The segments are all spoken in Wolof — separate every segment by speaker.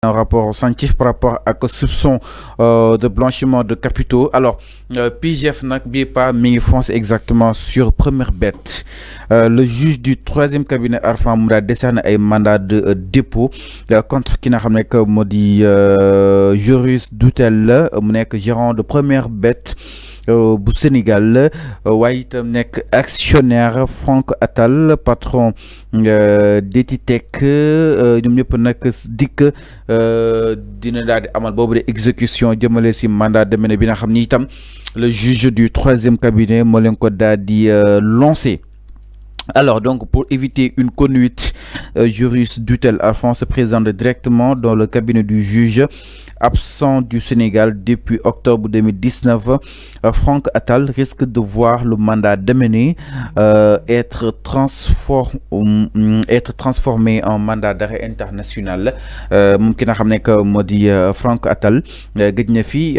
Speaker 1: un rapport scientifique par rapport à soupçon de blanchiment de capitaux. Alors, PIGF nak bi pas mi fonce exactement sur première bête. Le juge du troisième cabinet Arfan Mouda décerne un mandat de dépôt contre qui n'a jamais que modi Joris Doutel mu nek gérant de première bête bu Sénégal waaye itam nekk actionnaire Franck Attal patron d'Etitec ñoom ñëpp nag dikk dina daal di amal boobu de exécution jëmale si mandat de mener bi nga xam ni itam le juge du troisième cabinet moo leen ko daal di lancé. Alors donc pour éviter une conduite, Joris Doutel Arfan se présente directement dans le cabinet du juge absent du Sénégal depuis octobre 2019. Franck Attal risque de voir le mandat démené être transformé en mandat d'arrêt international. Ki nga xam ne que moo di Franck Attal gëj na fi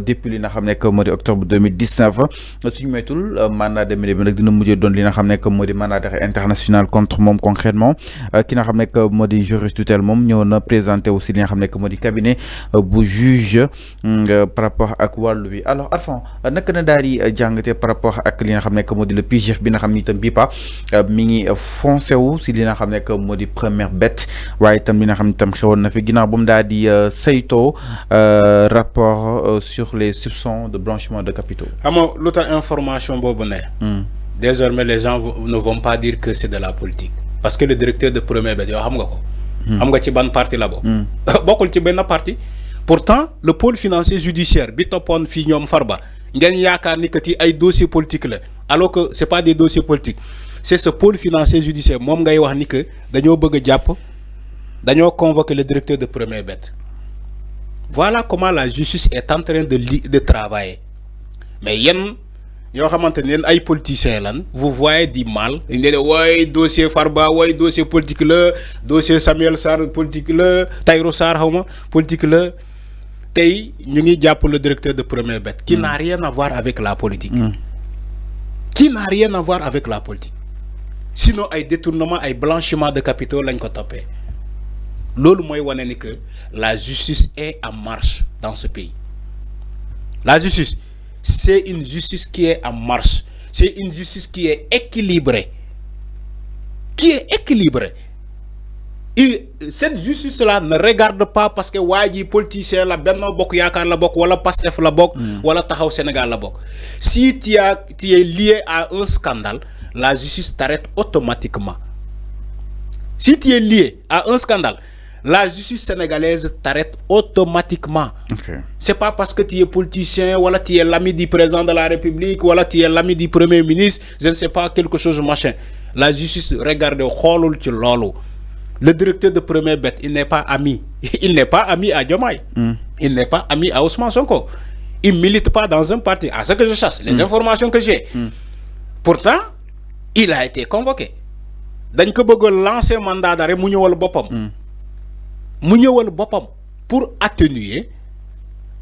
Speaker 1: depuis li nga xam ne que moo di octobre 2019 suñu moytul mandat démené bi nag dina mujjee doon li nga xam ne que moo di mandat d'arrêt international contre moom concrètement ki nga xam ne que moo di Joris Doutel moom ñëw na présenté aussi li nga xam ne que moo di cabinet bu juge par rapport ak wàllu bi. Alors Arfan naka na daal di jàngate par rapport ak li nga xam ne que moo di le PIGF bi nga xam ni itam bii pa mi ngi foncé wu si li nga xam ne que moo di première bête waaye itam li nga xam ne itam xewoon na fi ginnaaw bu mu daal di saytoo rapport sur les soupçons de blanchiment de capitaux.
Speaker 2: xam nga lu tax information boobu ne. Désormais les gens ne vont pas dire que c'est de la politique parce que le directeur de première bête yow xam nga ko. xam nga ci ban parti la bokk. bokkul ci benn parti. Pourtant le pôle financier judiciaire bi toppoon fii ñoom Farba ngeen yaakaar ni que ci ay dossiers politiques la alors que c'est pas des dossiers politiques c'est ce pôle financier judiciaire moom ngay wax ni que dañoo bëgg a jàpp dañoo convoquer le directeur de première bête. Voilà comment la justice est en train de travailler mais yéen yoo xamante ne ay politiciens lan vous voyez du mal ne way dossier Farba way dossier politique la dossier Samuel Sarr politique la Tahirou Sarr xawma politique la tey ñu ngi jàpp le directeur de première bête qui n'a rien à voir avec la politique qui n'a rien à voir avec la politique sinon ay détournement ay blanchiment de capitaux lañ ko toppee loolu mooy wane ni que la justice est en marche dans ce pays. La justice c'est une justice qui est en marche. C'est une justice qui est équilibrée. Et cette justice-là ne regarde pas parce que Wadi politicien la Benno Bokk Yaakaar la bokk wala Pastef la bokk wala Taxaw Sénégal la bokk. Si tu es lié à un scandale, la justice t'arrête automatiquement. Si tu es lié à un scandale, la justice sénégalaise t'arrête automatiquement.
Speaker 1: Okay.
Speaker 2: C'est pas parce que tu es politicien, ou tu es l'ami du président de la République, ou tu es l'ami du premier ministre, je ne sais pas, quelque chose machin. La justice regarde le directeur de première bête, il n'est pas ami. Il n'est pas ami à Diomaye. Il n'est pas ami à Ousmane Sonko. Il ne milite pas dans un parti. À ce que je chasse, les informations que j'ai. Pourtant, il a été convoqué. Dañ ko bëgg lancer mandat d'arrêt mu ñëwal boppam. Mu ñëwal boppam pour atténuer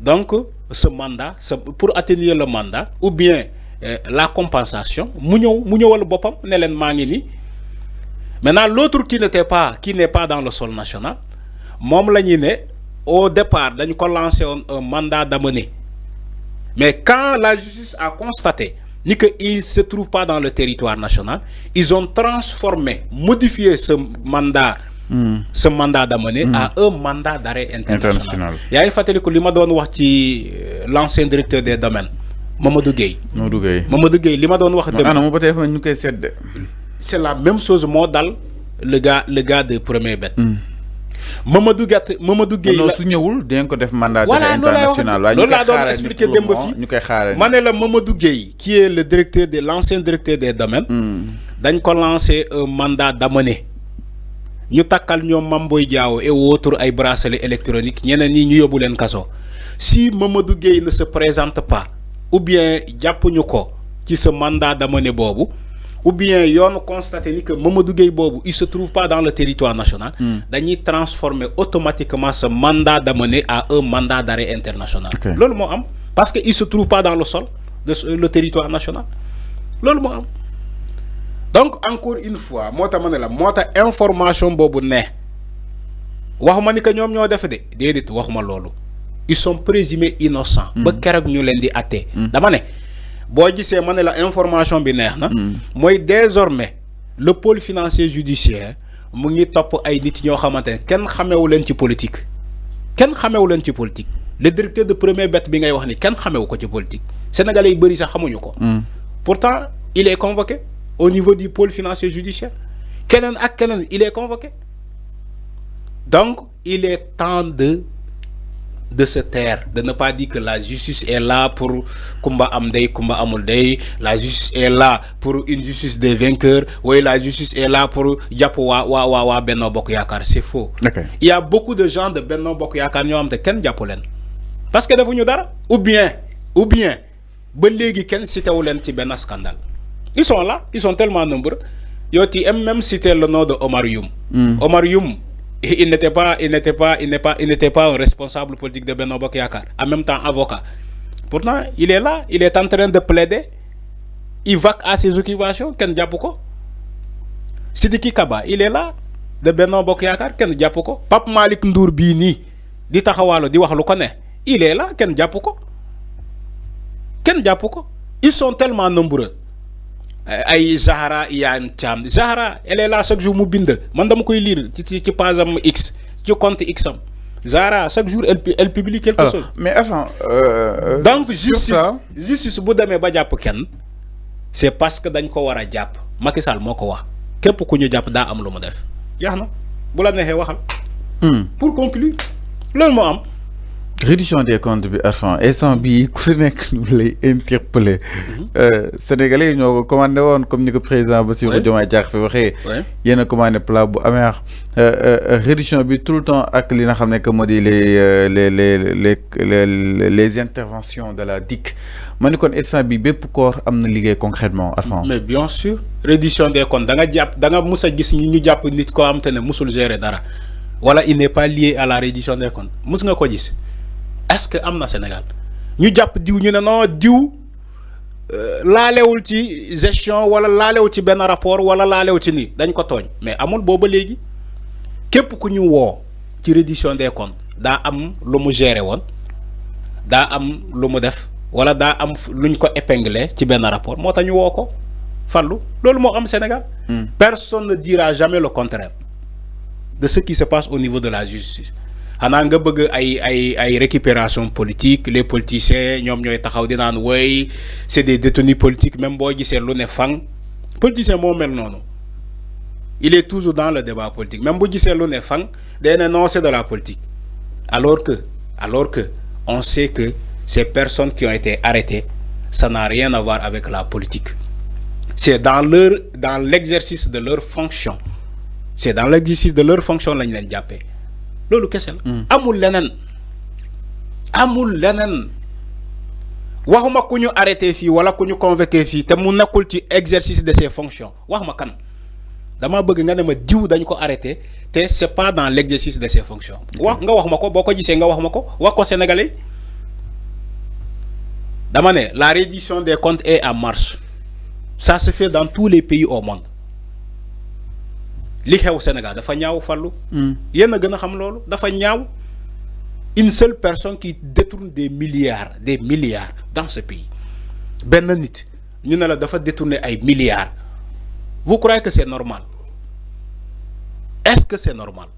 Speaker 2: donc ce mandat, pour atténuer le mandat ou bien la compensation mu ñëwal boppam ne leen maa ngi nii. Maintenant l'autre qui n'est pas dans le sol national moom la ñu ne au départ dañu ko lancé un mandat d'amener mais quand la justice a constaté ni que il se trouve pas dans le territoire national ils ont modifié ce mandat d'amener à un mandat d'arrêt international. yaa ngi fàttaliku li ma doon wax ci l'ancien directeur des domaines Mamadou Gueye li ma doon wax c'est la même chose moo dal le gars de première bête. Mamadou Gueye
Speaker 1: non su ñëwul dañ ko def mandat d'arrêt international.
Speaker 2: loolu laa doon expliquer démb fii
Speaker 1: ñu koy xaaree
Speaker 2: ma ne la Mamadou Gueye qui est le directeur de l'ancien directeur des domaines. dañ ko lancer un mandat d'amener. ñu takkal ñoom Mame Boye Diao et autres ay bracelets électroniques ñeneen ñi ñu yóbbu leen kaso. Si Mamadou Gueye ne se présente pas ou bien jàppuñu ko ci ce mandat d'amener boobu. Ou bien yon constaté ni que Mamadou Gueye bobu il se trouve pas dans le territoire national, dañuy transformer automatiquement ce mandat d'amener à un mandat d'arrêt international. Lolu mo am parce que il se trouve pas dans le sol de le territoire national. Lolu mo am. Donc encore une fois, mota information bobu né waxuma ni que ñoom ñoo def de déedéet waxuma loolu ils sont présumés innocents ba keroog ñu leen di atte dama ne boo gisee ma ne la information bi neex na mooy désormais le pôle financier judiciaire mu ngi topp ay nit ñoo xamante ne kenn xamewu leen ci politique kenn xamewu leen ci politique le directeur de premier bet bi ngay wax ni kenn xamewu ko ci politique sénégalais yi bëri sax xamuñu ko pourtant il est convoqué au niveau du pôle financier judiciaire keneen ak keneen il est convoqué donc il est temps de se taire, de ne pas dire que la justice est là pour Kumba Amdei, Kumba Amuldei, la justice est là pour une justice des vainqueurs, oui, la justice est là pour Yapo wa Benno Bokk Yaakaar. C'est faux.
Speaker 1: Okay.
Speaker 2: Il y a beaucoup de gens de Benno Bokk Yaakaar ñoo am te kenn jàppu leen parce que defuñu dara ou bien ba léegi kenn cité wu leen ci benn scandale. Ils sont là, ils sont tellement nombreux. Yo ti même cité le nom de Omar Youm. Omar Youm, il n'était pas un responsable politique de Benno Bokk Yaakaar, en même temps avocat. Pourtant, il est là, il est en train de plaider. Il vaque à ses occupations, Ken Diapoko. Sidiki Kaba, il est là, de Benno Bokk Yaakaar, Ken Diapoko. Pape Malick Ndour Bini, di taxawalo di wax lu ko ne, il est là, Ken Diapoko. Ken Diapoko. Ils sont tellement nombreux. Ay Zahra Iyane Thiam Zahra elle est là chaque jour mu bind man dama koy lire ci page am X ci compte X am Zahra chaque jour elle publie quelque chose.
Speaker 1: Mais enfin
Speaker 2: donc justice bu demee ba jàpp kenn c'est parce que dañ ko war a jàpp Macky Sall moo ko wax képp ku ñu jàpp daa am lu mu def jeex na bu la neexee waxal. Pour conclure loolu moo am.
Speaker 1: Réduction des comptes bi Arfan instant bi ku si nekk ñu lay interpeller sénégalais yi ñoo ko commandé woon comme ni ko président Bassirou Diomaye Diakhar fi waxee yéen a commandé plat bu amee réduction bi tout le temps ak li nga xam ne que moo di les interventions de la DIC ma ni kon instant bi bépp corps am na liggéey concrètement Arfan.
Speaker 2: Mais bien sûr réduction des comptes da nga jàpp da nga mus a gis ñu jàpp nit koo am te ne musul gérer dara wala il n'est pas lié à la réduction des comptes mus nga ko gis. Est-ce que am na Sénégal ñu jàpp diw ñu ne non diw laalewul ci gestion wala laalewul ci benn rapport wala laalewul ci nii dañ ko tooñ mais amul booba léegi képp ku ñu woo ci reddition des comptes daa am lu mu géré woon daa am lu mu def wala daa am luñ ko épinglé ci benn rapport moo tax ñu woo ko fallu loolu moo am Sénégal. Personne ne dira jamais le contraire de ce qui se passe au niveau de la justice. xanaa nga bëgg ay récupération politique les politiciens ñoom ñooy taxaw di naan woy c'est des détenus politiques même boo gisee lu ne fang politicien moo mel noonu il est toujours dans le débat politique même bu gisee lu ne fang day ne non c'est de la politique alors que on sait que ces personnes qui ont été arrêtées ça n'a rien à voir avec la politique c'est dans l'exercice de leur fonction lañ leen jàppee loolu kese la amul leneen waxuma ku ñu arrêté fii wala ku ñu convoqué fii te mu nekkul ci exercice de ses fonctions wax ma kan dama bëgg nga ne ma diw dañ ko arrêté te c'est pas dans l'exercice de ses fonctions wax ma ko boo ko gisee nga wax ma ko wax ko sénégalais dama ne la reddition des comptes est en marche ça se fait dans tous les pays au monde li xew Sénégal dafa ñaaw fallu yéen a gën a xam loolu dafa ñaaw une seule personne qui détourne des milliards dans ce pays benn nit ñu ne la dafa détourner ay milliards vous croyez que c'est normal est-ce que c'est normal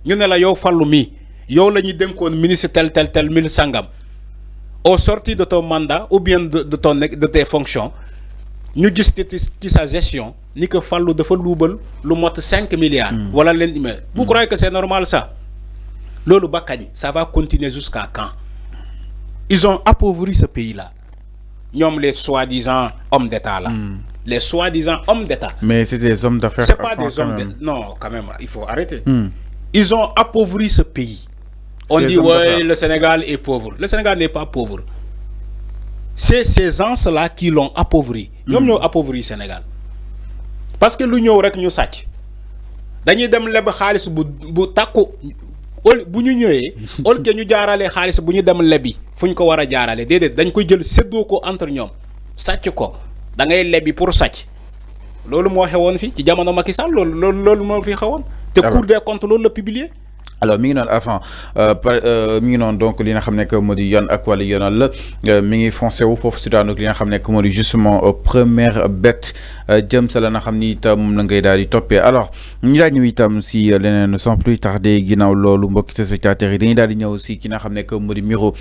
Speaker 2: ñu ne la yow fallu mi yow la ñuy dénkoon ministre tel mil sangam au sortir de ton mandat ou bien de tes fonctions ñu gis ci sa gestion ni que Fallou dafa luubal lu mot 5 milliards. wala leen mais vous croyez que c'est normal ça loolu ba kañ ça va continuer jusqu'à quand ils ont appauvri ce pays là ñoom les soi-disant hommes d'État là. Les soi-disant hommes d'État.
Speaker 1: Mais c'est des hommes d'affaires.
Speaker 2: C'est pas des hommes d'État. Non, quand même, il faut arrêter. Ils ont appauvri ce pays. On dit ouais, le Sénégal est pauvre. Le Sénégal n'est pas pauvre. C'est ces gens-là qui l'ont appauvri. Ñoom ñoo appauvri le Sénégal. Parce que lu ñëw rek ñu sàcc dañuy dem leb xaalis bu takku bu ñu ñëwee ol ke ñu jaarale xaalis bu ñu dem lebi fu ñu ko war a jaarale déedéet dañ koy jël séddoo ko entre ñoom sàcc ko da ngay lebi pour sàcc loolu moo xewoon fi ci jamono Macky Sall loolu moo fi xewoon te Cour des comptes loolu la publier
Speaker 1: alors mi ngi noonu avant mi ngi noonu donc li nga xam ne que moo di yoon ak wàllu yoonal la mi ngi foncé wu foofu si daanaka li nga xam ne que moo di justement première bête jëm sa la nga xam ni itam moom la ngay daal di toppee alors ñu daal ñëw itam si leneen sans plus tarder ginnaaw loolu mbokki téléspectateurs yi dañuy daal di ñëw si ki nga xam ne que moo di Miro